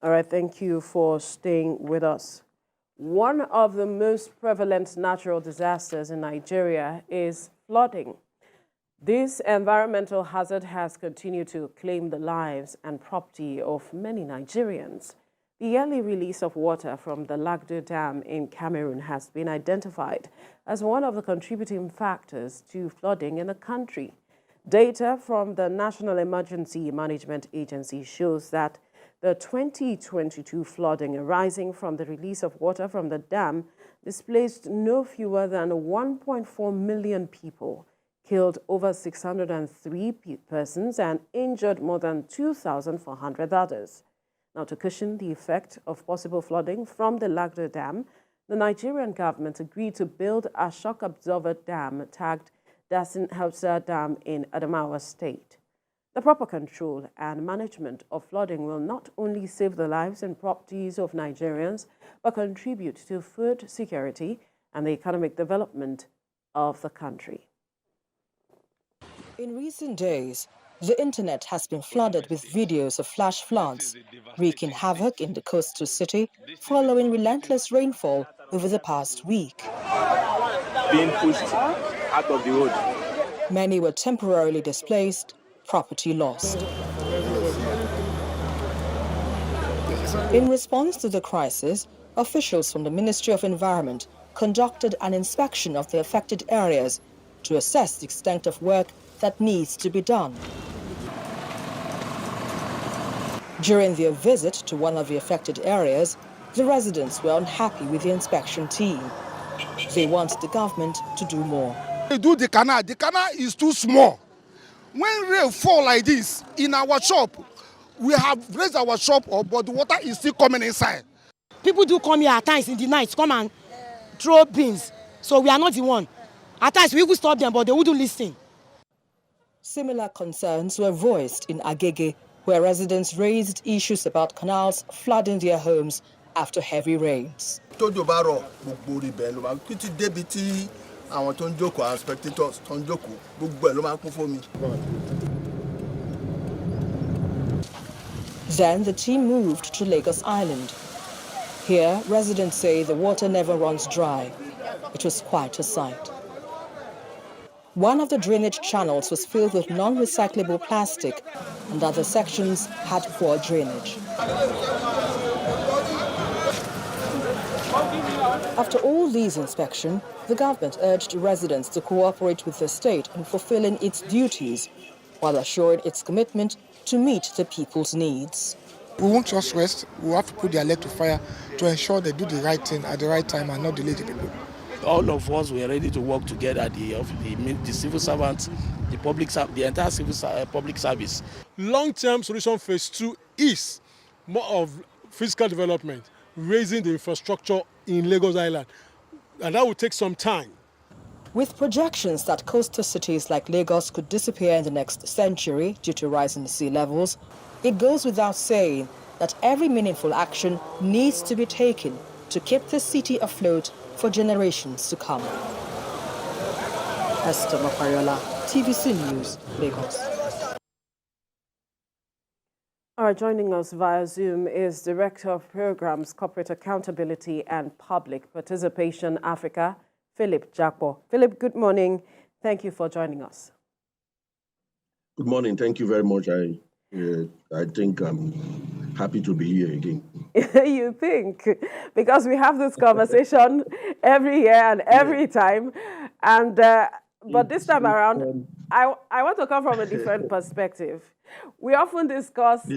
All right, thank you for staying with us. One of the most prevalent natural disasters in Nigeria is flooding. This environmental hazard has continued to claim the lives and property of many Nigerians. The early release of water from the Lagdo Dam in Cameroon has been identified as one of the contributing factors to flooding in the country. Data from the National Emergency Management Agency shows that the 2022 flooding arising from the release of water from the dam displaced no fewer than 1.4 million people, killed over 603 persons, and injured more than 2,400 others. Now, to cushion the effect of possible flooding from the Lagdo Dam, the Nigerian government agreed to build a shock absorber dam tagged Dasin Hausa Dam in Adamawa State. The proper control and management of flooding will not only save the lives and properties of Nigerians, but contribute to food security and the economic development of the country. In recent days, the internet has been flooded with videos of flash floods, wreaking havoc in the coastal city following relentless rainfall over the past week. Being pushed out of the road. Many were temporarily displaced, property lost. In response to the crisis, officials from the Ministry of Environment conducted an inspection of the affected areas to assess the extent of work that needs to be done. During their visit to one of the affected areas, the residents were unhappy with the inspection team. They want the government to do more. They do the canal is too small. When rain fall like this in our shop, we have raised our shop up, but the water is still coming inside. People do come here at times in the night, come and throw beans. So we are not the one. At times we would stop them, but they wouldn't listen. Similar concerns were voiced in Agege, where residents raised issues about canals flooding their homes after heavy rains. Then the team moved to Lagos Island. Here, residents say the water never runs dry. It was quite a sight. One of the drainage channels was filled with non-recyclable plastic, and other sections had poor drainage. After all these inspections, the government urged residents to cooperate with the state in fulfilling its duties, while assuring its commitment to meet the people's needs. We won't just rest. We have to put their leg to fire to ensure they do the right thing at the right time and not delay the people. All of us were ready to work together, the civil servants, the entire public service. Long-term solution phase 2 is more of physical development, raising the infrastructure in Lagos Island, and that will take some time. With projections that coastal cities like Lagos could disappear in the next century due to rising sea levels, it goes without saying that every meaningful action needs to be taken to keep the city afloat for generations to come. Esther Mapariola, TVC News, Lagos. All right, joining us via Zoom is Director of Programs, Corporate Accountability and Public Participation Africa, Philip Jakpo. Philip, good morning. Thank you for joining us. Good morning. Thank you very much. I think I'm happy to be here again. You think? Because we have this conversation every year and every time. And but this time around, I want to come from a different perspective. We often discuss,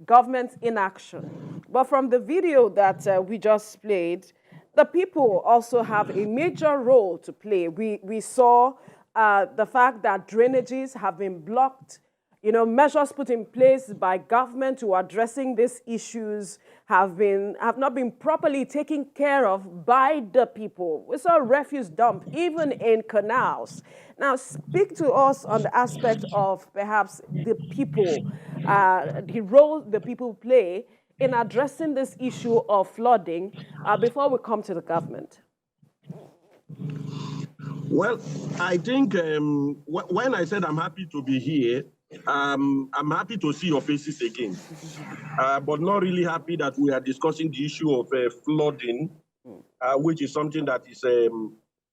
government inaction. But from the video that we just played, the people also have a major role to play. We saw the fact that drainages have been blocked. Measures put in place by government to addressing these issues have not been properly taken care of by the people. We saw refuse dump even in canals. Now, speak to us on the aspect of perhaps the people, the role the people play in addressing this issue of flooding before we come to the government. Well, I think when I said I'm happy to be here, I'm happy to see your faces again, but not really happy that we are discussing the issue of flooding, which is something that is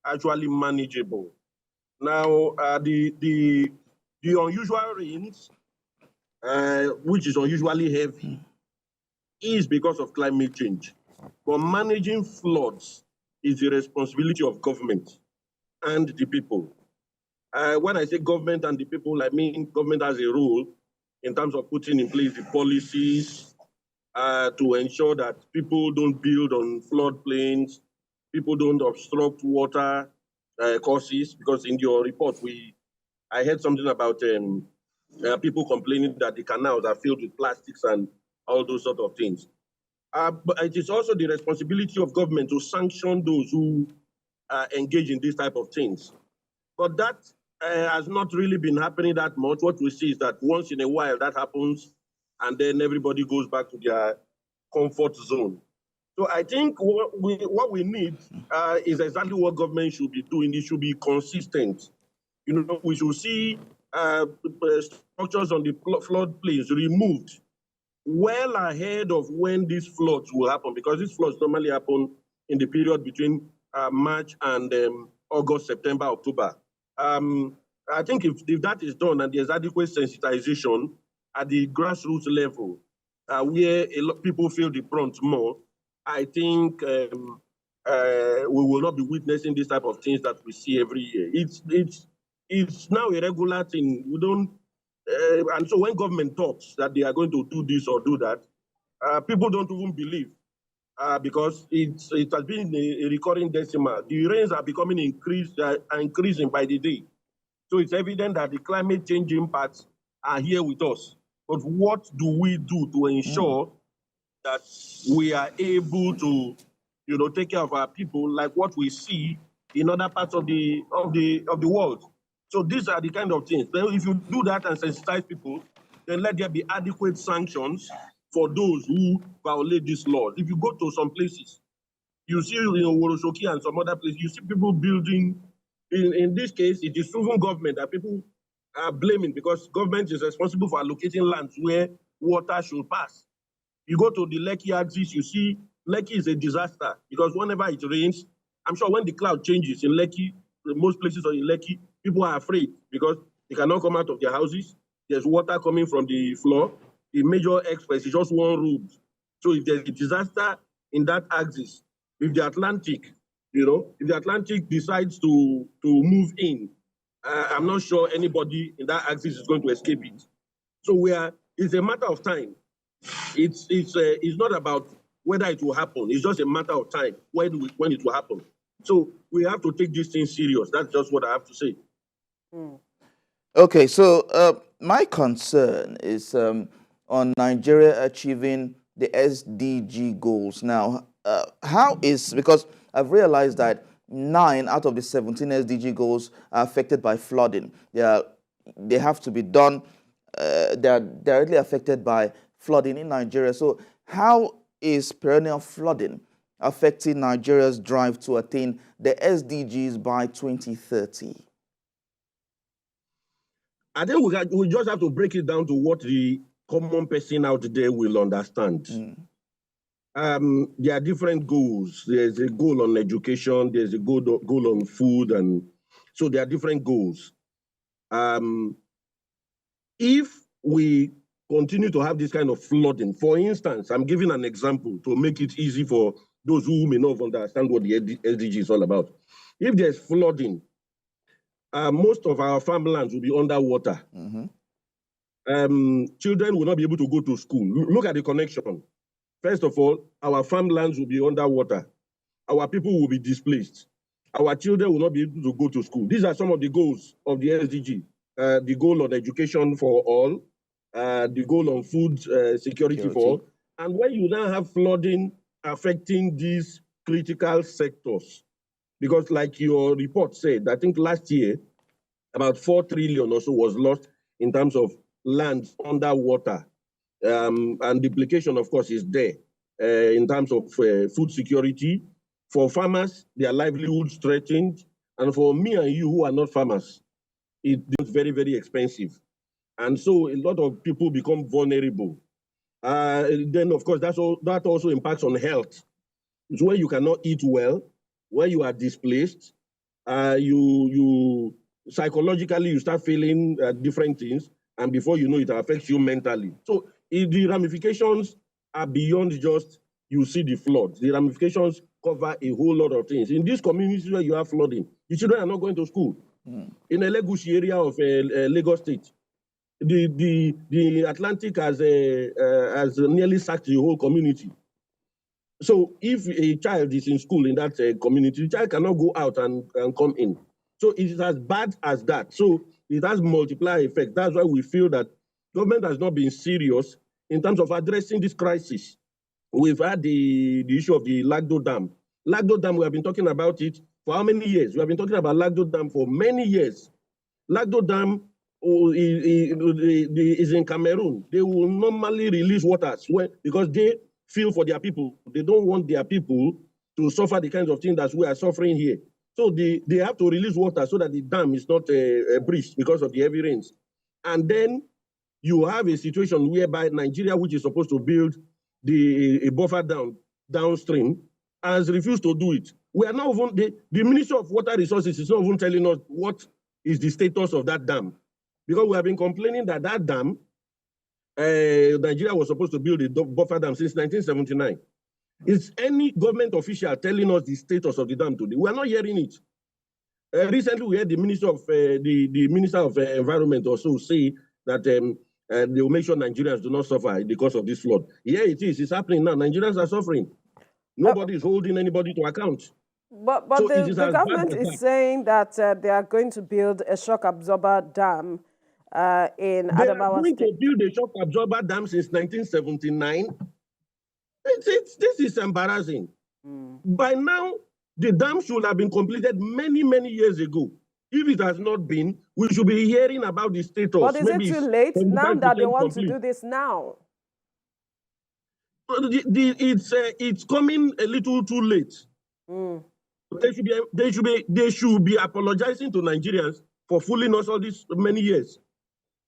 actually manageable. Now, the unusual rains, which is unusually heavy, is because of climate change. But managing floods is the responsibility of government and the people. When I say government and the people, I mean government has a role in terms of putting in place the policies to ensure that people don't build on floodplains, people don't obstruct water courses. Because in your report, I heard something about people complaining that the canals are filled with plastics and all those sort of things. But it is also the responsibility of government to sanction those who engage in these type of things. But that has not really been happening that much. What we see is that once in a while that happens, and then everybody goes back to their comfort zone. So I think what we need is exactly what government should be doing. It should be consistent. You know, we should see structures on the floodplains removed well ahead of when these floods will happen, because these floods normally happen in the period between March and August, September, October. I think if that is done and there's adequate sensitization at the grassroots level, where a lot of people feel the brunt more, I think we will not be witnessing this type of things that we see every year. It's now a regular thing. We don't, and so when government talks that they are going to do this or do that, people don't even believe because it has been a recurring decimal. The rains are becoming increasing by the day. So it's evident that the climate change impacts are here with us. But what do we do to ensure that we are able to, take care of our people like what we see in other parts of the world? So these are the kind of things. Then if you do that and sensitize people, then let there be adequate sanctions for those who violate these laws. If you go to some places, you see, Woroshoki and some other places, you see people building. In this case, it is even government that people are blaming, because government is responsible for allocating lands where water should pass. You go to the Lekki axis, you see Lekki is a disaster, because whenever it rains, I'm sure when the cloud changes in Lekki, most places in Lekki, people are afraid because they cannot come out of their houses. There's water coming from the floor. The major express is just one road. So if there's a disaster in that axis, if the Atlantic, if the Atlantic decides to move in, I'm not sure anybody in that axis is going to escape it. So it's a matter of time. It's not about whether it will happen. It's just a matter of time when it will happen. So we have to take this thing serious. That's just what I have to say. Okay, so my concern is on Nigeria achieving the SDG goals. Now, because I've realized that 9 out of the 17 SDG goals are affected by flooding. They have to be done. They are directly affected by flooding in Nigeria. So how is perennial flooding affecting Nigeria's drive to attain the SDGs by 2030? I think we just have to break it down to what the common person out there will understand. There are different goals. There's a goal on education. There's a goal on food. And so there are different goals. If we continue to have this kind of flooding, for instance, I'm giving an example to make it easy for those who may not understand what the SDG is all about. If there's flooding, most of our farmlands will be underwater. Children will not be able to go to school. Look at the connection. First of all, our farmlands will be underwater. Our people will be displaced. Our children will not be able to go to school. These are some of the goals of the SDG. The goal on education for all, the goal on food security for all. And when you now have flooding affecting these critical sectors, because like your report said, I think last year, about 4 trillion or so was lost in terms of land underwater. And the implication, of course, is there in terms of food security. For farmers, their livelihoods threatened. And for me and you who are not farmers, it's very, very expensive. And so a lot of people become vulnerable. Then, of course, that also impacts on health. It's where you cannot eat well, where you are displaced, you psychologically you start feeling different things, and before you know it affects you mentally. So the ramifications are beyond just you see the flood. The ramifications cover a whole lot of things. In these communities where you have flooding, the children are not going to school. In a Legushi area of Lagos State, the Atlantic has nearly sacked the whole community. So if a child is in school in that community, the child cannot go out and come in. So it is as bad as that. So it has multiplier effect. That's why we feel that government has not been serious in terms of addressing this crisis. We've had the issue of the Lagdo Dam. Lagdo Dam, we have been talking about it for how many years? We have been talking about Lagdo Dam for many years. Lagdo Dam is in Cameroon. They will normally release waters because they feel for their people. They don't want their people to suffer the kinds of things that we are suffering here. So they have to release water so that the dam is not breached because of the heavy rains. And then you have a situation whereby Nigeria, which is supposed to build a buffer downstream, has refused to do it. We are now even, the Ministry of Water Resources is not even telling us what is the status of that dam. Because we have been complaining that that dam, Nigeria was supposed to build a buffer dam since 1979. Is any government official telling us the status of the dam today? We are not hearing it. Recently, we heard the Minister of the Minister of Environment also say that they will make sure Nigerians do not suffer because of this flood. Here it is. It's happening now. Nigerians are suffering. Nobody is holding anybody to account. But So the government is saying that they are going to build a shock absorber dam in Adamawa State. They are going to build a shock absorber dam since 1979. This is embarrassing. By now, the dam should have been completed many, many years ago. If it has not been, we should be hearing about the status. But is it too late now that they want to do this now? It's coming a little too late. They should be apologizing to Nigerians for fooling us all these many years,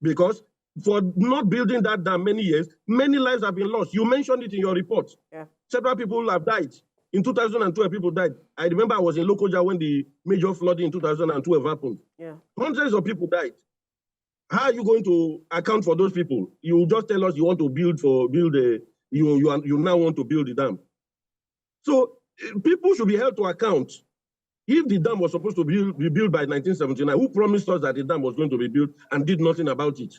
because for not building that dam many years, many lives have been lost. You mentioned it in your report. Yeah. Several people have died. In 2012, people died. I remember I was in Lokoja when the major flooding in 2012 happened. Yeah. Hundreds of people died. How are you going to account for those people? You just tell us you want to you now want to build the dam. So people should be held to account. If the dam was supposed to be built by 1979, who promised us that the dam was going to be built and did nothing about it?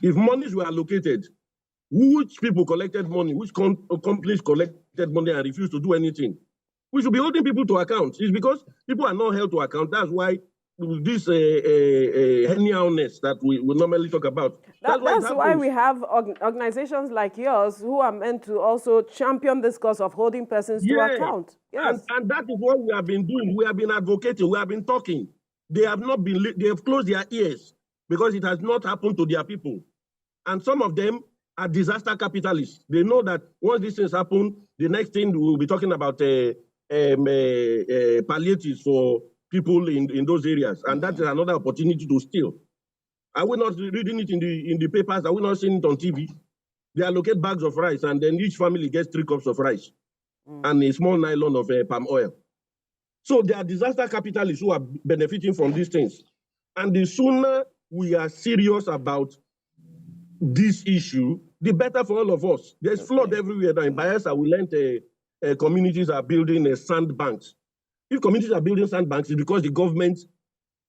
If monies were allocated, which people collected money, which companies collected money and refused to do anything? We should be holding people to account. It's because people are not held to account. That's why this anyhowness that we normally talk about. That's why we have organizations like yours who are meant to also champion this cause of holding persons to account. Yes. And that is what we have been doing. We have been advocating. We have been talking. They have not been. They have closed their ears because it has not happened to their people. And some of them are disaster capitalists. They know that once these things happen, the next thing we'll be talking about palliatives for people in those areas, and that is another opportunity to steal. Are we not reading it in the papers? Are we not seeing it on TV? They allocate bags of rice, and then each family gets 3 cups of rice and a small nylon of palm oil. So they are disaster capitalists who are benefiting from these things. And the sooner we are serious about this issue, the better for all of us. There's flood everywhere now. In Bayelsa, we learned communities are building sandbanks. If communities are building sandbanks, it's because the government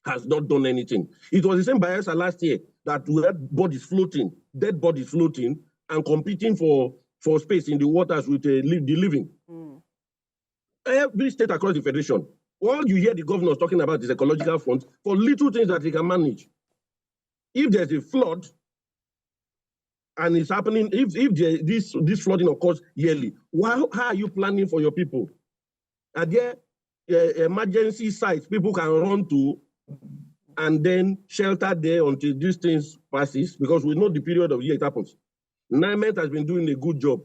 has not done anything. It was the same Bayelsa last year that we had bodies floating, dead bodies floating, and competing for space in the waters with the living. Every state across the federation, all you hear the governors talking about is ecological funds for little things that they can manage. If there's a flood, and it's happening, if this flooding occurs yearly, how are you planning for your people? Are there emergency sites people can run to and then shelter there until these things passes? Because we know the period of year it happens. NIMET has been doing a good job.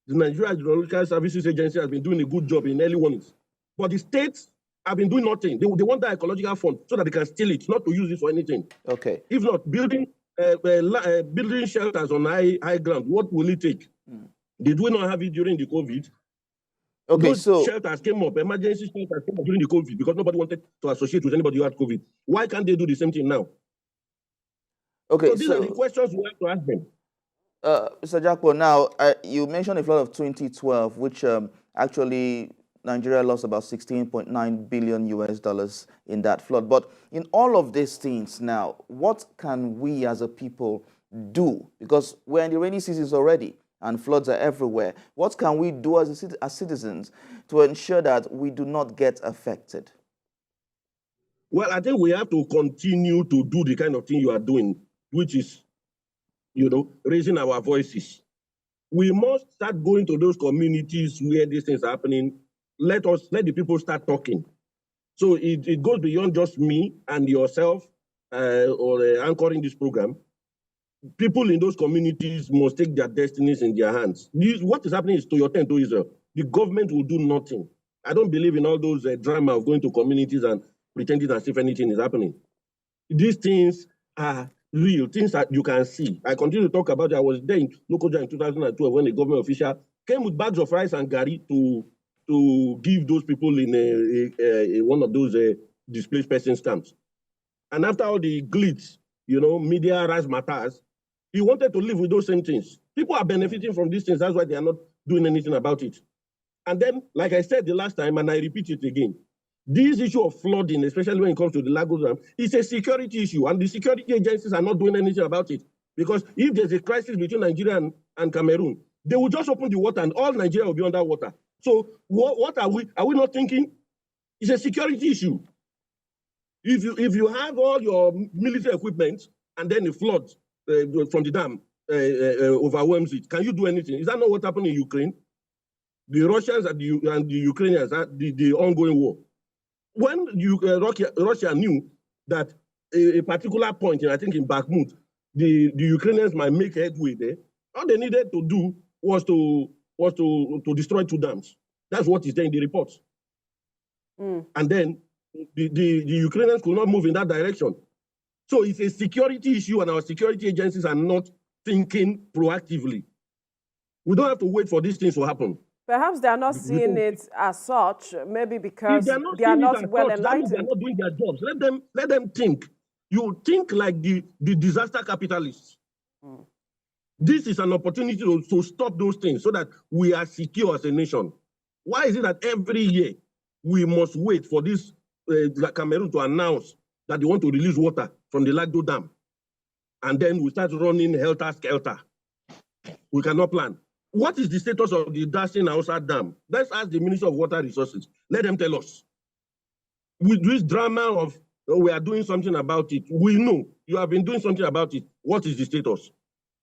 The Nigeria Hydrological Services Agency has been doing a good job in early warnings. But the states have been doing nothing. They want that ecological fund so that they can steal it, not to use it for anything. Okay. If not, building building shelters on high ground. What will it take? Did we not have it during the COVID? Okay, Those so shelters came up, emergency shelters came up during the COVID because nobody wanted to associate with anybody who had COVID. Why can't they do the same thing now? okay, So these are the questions we have to ask them. Mr. Jakpo, now you mentioned a flood of 2012, which actually Nigeria lost about $16.9 billion US in that flood. But in all of these things now, what can we as a people do? Because we're in the rainy seasons already and floods are everywhere. What can we do as citizens to ensure that we do not get affected? Well, I think we have to continue to do the kind of thing you are doing, which is, raising our voices. We must start going to those communities where these things are happening. Let the people start talking. So it goes beyond just me and yourself or anchoring this program. People in those communities must take their destinies in their hands. What is happening is to your tent to Israel. The government will do nothing. I don't believe in all those drama of going to communities and pretending as if anything is happening. These things are real, things that you can see. I continue to talk about it. I was there in Lokoja in 2012 when a government official came with bags of rice and gari to give those people in one of those displaced persons camps. And after all the glitz, media razzmatazz, he wanted to live with those same things. People are benefiting from these things. That's why they are not doing anything about it. And then, like I said the last time, and I repeat it again, this issue of flooding, especially when it comes to the Lagos Dam, is a security issue, and the security agencies are not doing anything about it. Because if there's a crisis between Nigeria and Cameroon, they will just open the water and all Nigeria will be underwater. So what are we? Are we not thinking? It's a security issue. If you have all your military equipment and then the flood from the dam overwhelms it, can you do anything? Is that not what happened in Ukraine? The Russians and the Ukrainians, the ongoing war. When Russia knew that a particular point, I think in Bakhmut, the Ukrainians might make headway there, all they needed to do was to destroy 2 dams. That's what is there in the reports. And then the Ukrainians could not move in that direction. So it's a security issue, and our security agencies are not thinking proactively. We don't have to wait for these things to happen. Perhaps they are not seeing it as such, maybe because they are not well enlightened. That means they are not doing their jobs. Let them think. You think like the disaster capitalists. This is an opportunity to stop those things so that we are secure as a nation. Why is it that every year we must wait for this Cameroon to announce that they want to release water from the Lagdo Dam, and then we start running helter-skelter? We cannot plan. What is the status of the Dasin Hausa Dam? Let's ask the Minister of Water Resources. Let them tell us. With this drama of we are doing something about it, we know you have been doing something about it. What is the status?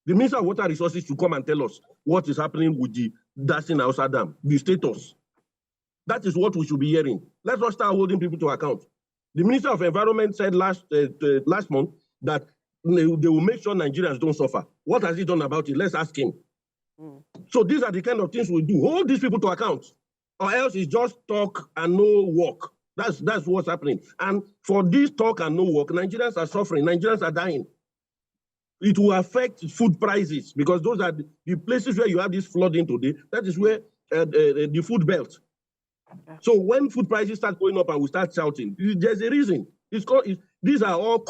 The Minister of Water Resources should come and tell us what is happening with the Dasin Hausa Dam, the status. That is what we should be hearing. Let's not start holding people to account. The Minister of Environment said last month that they will make sure Nigerians don't suffer. What has he done about it? Let's ask him. So these are the kind of things we do. Hold these people to account, or else it's just talk and no work. That's what's happening. And for this talk and no work, Nigerians are suffering. Nigerians are dying. It will affect food prices because those are the places where you have this flooding today. That is where the food belt. So when food prices start going up and we start shouting, there's a reason. These are all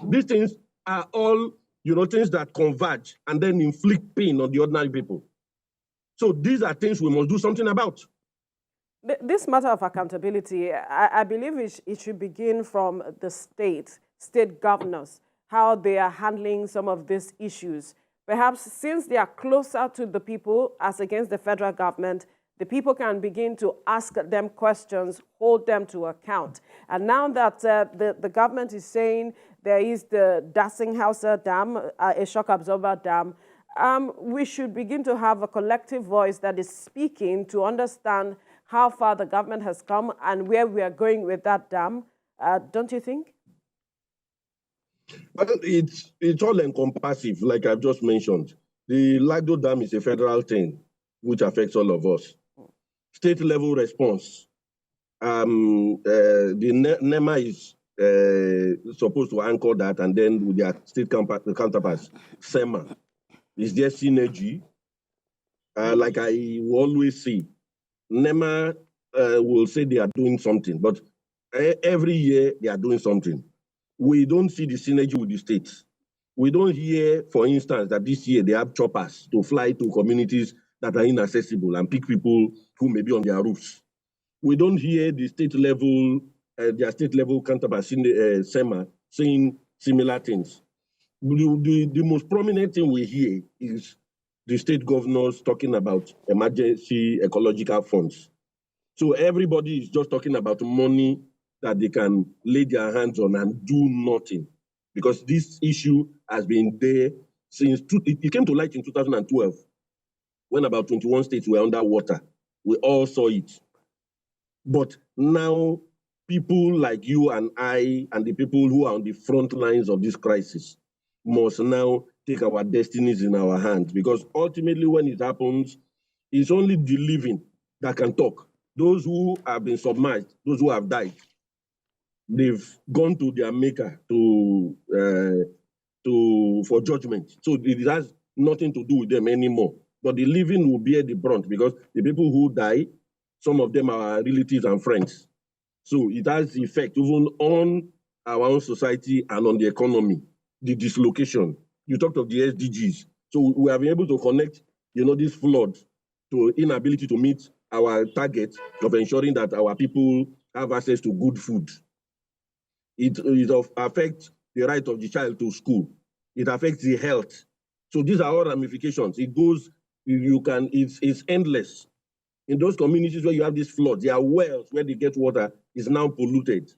these things are all things that converge and then inflict pain on the ordinary people. So these are things we must do something about. This matter of accountability, I believe it should begin from the state governors, how they are handling some of these issues. Perhaps since they are closer to the people as against the federal government, the people can begin to ask them questions, hold them to account. And now that the government is saying there is the Dasin Hausa Dam, a shock absorber dam, we should begin to have a collective voice that is speaking to understand how far the government has come and where we are going with that dam. Don't you think? Well, it's all encompassive, like I've just mentioned. The Lagdo Dam is a federal thing, which affects all of us. State level response. The NEMA is supposed to anchor that, and then with their state counterparts, SEMA. Is there synergy? Like I will always say, NEMA will say they are doing something, but every year they are doing something. We don't see the synergy with the states. We don't hear, for instance, that this year they have choppers to fly to communities that are inaccessible and pick people who may be on their roofs. We don't hear the state level, their state level counterparts in the SEMA saying similar things. The most prominent thing we hear is the state governors talking about emergency ecological funds. So everybody is just talking about money that they can lay their hands on and do nothing, because this issue has been there since it came to light in 2012, when about 21 states were underwater. We all saw it. But now people like you and I and the people who are on the front lines of this crisis must now take our destinies in our hands, because ultimately when it happens, it's only the living that can talk. Those who have been submerged, those who have died, they've gone to their maker for judgment. So it has nothing to do with them anymore. But the living will bear the brunt, because the people who die, some of them are relatives and friends. So it has effect even on our own society and on the economy, the dislocation. You talked of the SDGs. So we have been able to connect, this flood to inability to meet our target of ensuring that our people have access to good food. It affects the right of the child to school. It affects the health. So these are all ramifications. It goes, it's endless. In those communities where you have this flood, their wells where they get water is now polluted.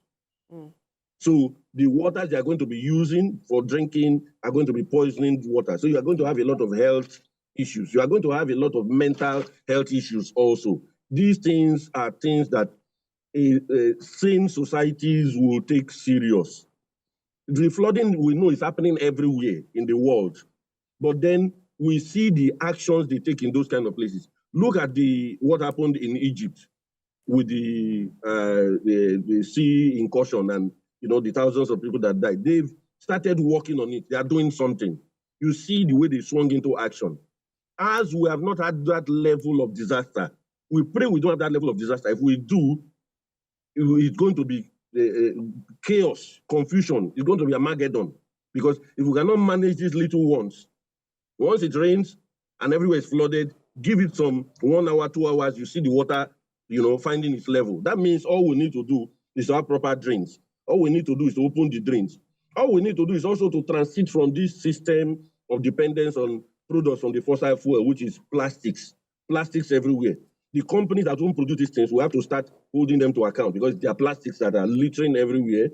So the waters they are going to be using for drinking are going to be poisoning water. So you are going to have a lot of health issues. You are going to have a lot of mental health issues also. These things are things that sane societies will take serious. The flooding, we know, is happening everywhere in the world. But then we see the actions they take in those kind of places. Look at what happened in Egypt with the sea incursion and the thousands of people that died. They've started working on it. They are doing something. You see the way they swung into action. As we have not had that level of disaster, we pray we don't have that level of disaster. If we do, it's going to be chaos, confusion. It's going to be Armageddon. Because if we cannot manage these little ones, once it rains and everywhere is flooded, give it some 1 hour, 2 hours, you see the water, finding its level. That means all we need to do is to have proper drains. All we need to do is to open the drains. All we need to do is also to transit from this system of dependence on products from the fossil fuel, which is plastics. Plastics everywhere. The companies that won't produce these things, we have to start holding them to account, because there are plastics that are littering everywhere,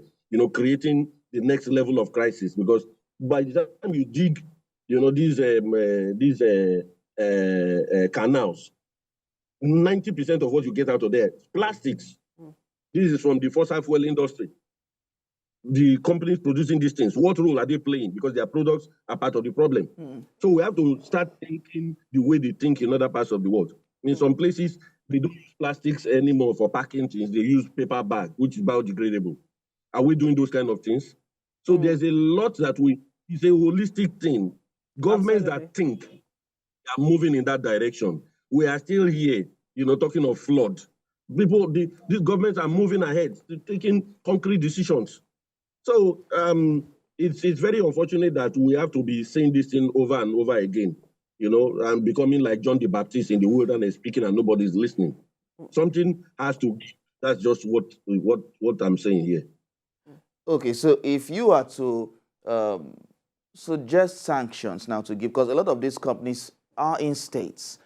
creating the next level of crisis. Because by the time you dig, these canals, 90% of what you get out of there is plastics. This is from the fossil fuel industry. The companies producing these things, what role are they playing? Because their products are part of the problem. So we have to start thinking the way they think in other parts of the world. In some places, they don't use plastics anymore for packing things. They use paper bag, which is biodegradable. Are we doing those kind of things? So there's a lot that it's a holistic thing. Governments that think are moving in that direction. We are still here, talking of flood. These governments are moving ahead, taking concrete decisions. So it's very unfortunate that we have to be saying this thing over and over again, and becoming like John the Baptist in the wilderness speaking and nobody's listening. Something has to be. That's just what I'm saying here. Okay, so if you are to suggest sanctions now to give, because a lot of these companies are in states,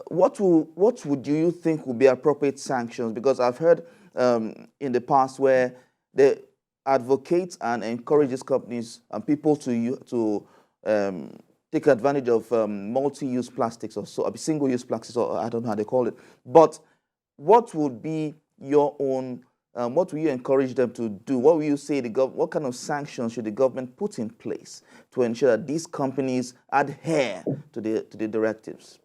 what would you think would be appropriate sanctions? Because I've heard in the past where they advocate and encourage these companies and people to take advantage of multi-use plastics or single-use plastics, or I don't know how they call it. But what would be your own? What will you encourage them to do? What will you say what kind of sanctions should the government put in place to ensure that these companies adhere to the directives?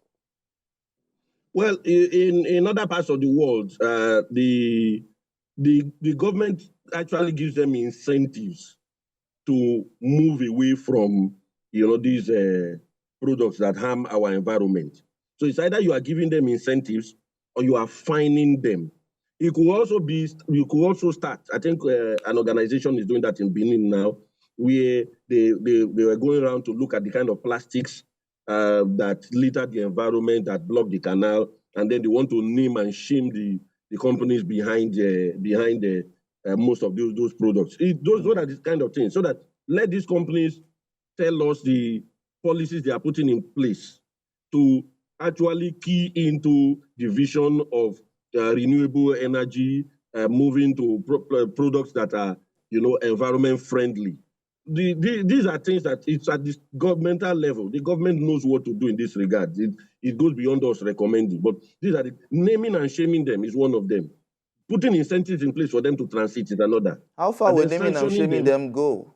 Well, in other parts of the world, the government actually gives them incentives to move away from, these products that harm our environment. So it's either you are giving them incentives or you are fining them. It could also be, you could also start, I think an organization is doing that in Benin now, where they were going around to look at the kind of plastics that litter the environment, that block the canal, and then they want to name and shame the companies behind most of those products. Those are the kind of things. So that let these companies tell us the policies they are putting in place to actually key into the vision of renewable energy, moving to products that are, environment friendly. These are things that it's at this governmental level. The government knows what to do in this regard. It goes beyond us recommending. But these are naming and shaming them is one of them. Putting incentives in place for them to transit is another. How far will naming and shaming them go?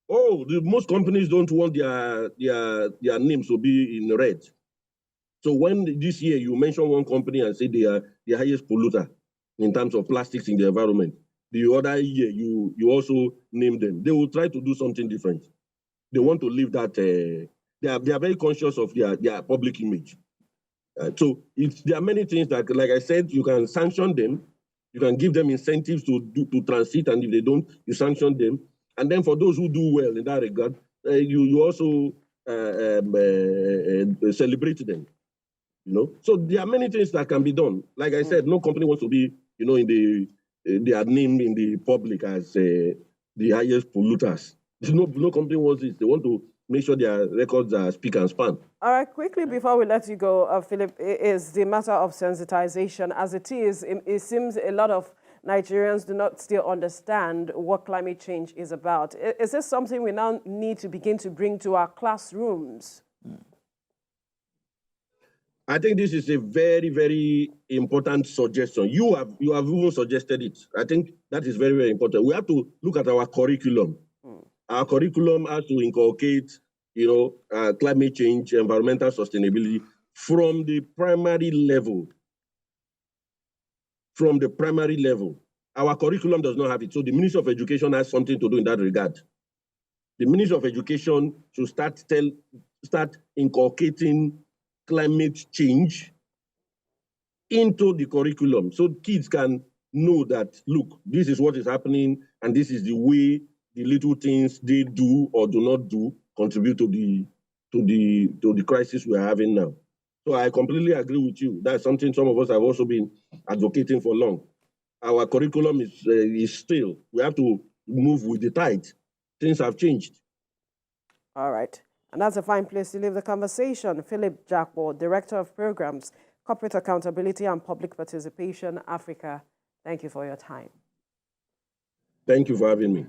Oh, most companies don't want their names to be in red. So when this year you mention one company and say they are the highest polluter in terms of plastics in the environment, the other year you also name them. They will try to do something different. They want to leave that. They are very conscious of their public image. So there are many things that, like I said, you can sanction them. You can give them incentives to transit, and if they don't, you sanction them. And then for those who do well in that regard, you also celebrate them. So there are many things that can be done. Like I said, no company wants to be, in they are named in the public as the highest polluters. No company wants this. They want to make sure their records are spick and span. All right, quickly before we let you go, Philip, is the matter of sensitization. As it is, it seems a lot of Nigerians do not still understand what climate change is about. Is this something we now need to begin to bring to our classrooms? I think this is a very, very important suggestion. You have even suggested it. I think that is very, very important. We have to look at our curriculum. Our curriculum has to inculcate, climate change, environmental sustainability from the primary level. From the primary level. Our curriculum does not have it. So the Ministry of Education has something to do in that regard. The Ministry of Education should start inculcating climate change into the curriculum so kids can know that, look, this is what is happening and this is the way the little things they do or do not do contribute to the crisis we are having now. So I completely agree with you. That's something some of us have also been advocating for long. Our curriculum is still, we have to move with the tide. Things have changed. All right. And that's a fine place to leave the conversation. Philip Jakpo, Director of Programs, Corporate Accountability and Public Participation, Africa. Thank you for your time. Thank you for having me.